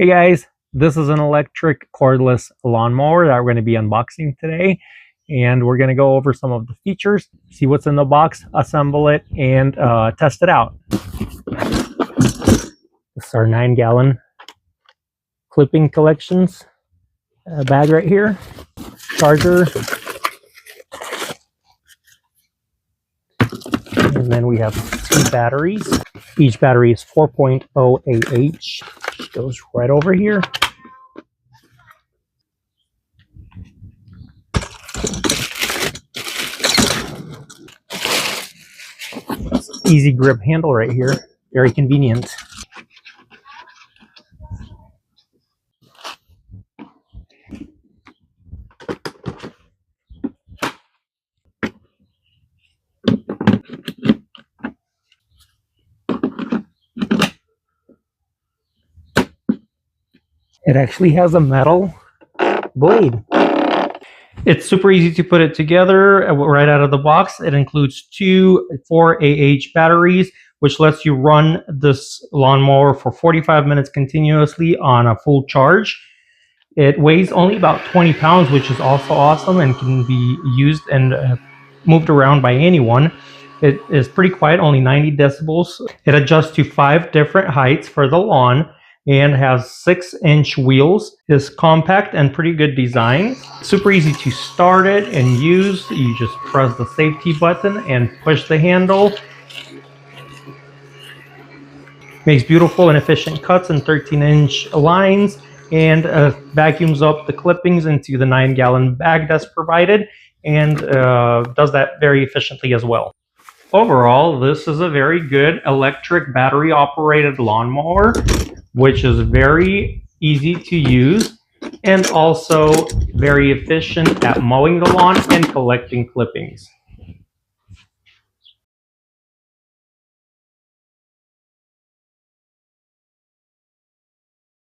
Hey guys, this is an electric cordless lawnmower that we're going to be unboxing today, and we're going to go over some of the features, see what's in the box, assemble it, and test it out. This is our 9-gallon clipping collections bag right here, charger, and then we have 2 batteries. Each battery is 4.0 Ah. Goes right over here. Easy grip handle right here, very convenient. It actually has a metal blade. It's super easy to put it together right out of the box. It includes 2 4Ah batteries, which lets you run this lawnmower for 45 minutes continuously on a full charge. It weighs only about 20 pounds, which is also awesome and can be used and moved around by anyone. It is pretty quiet, only 90 decibels. It adjusts to 5 different heights for the lawn and has 6-inch wheels. It's compact and pretty good design. Super easy to start it and use. You just press the safety button and push the handle. Makes beautiful and efficient cuts in 13-inch lines and vacuums up the clippings into the 9-gallon bag that's provided, and does that very efficiently as well. Overall, this is a very good electric battery operated lawnmower, which is very easy to use and also very efficient at mowing the lawn and collecting clippings.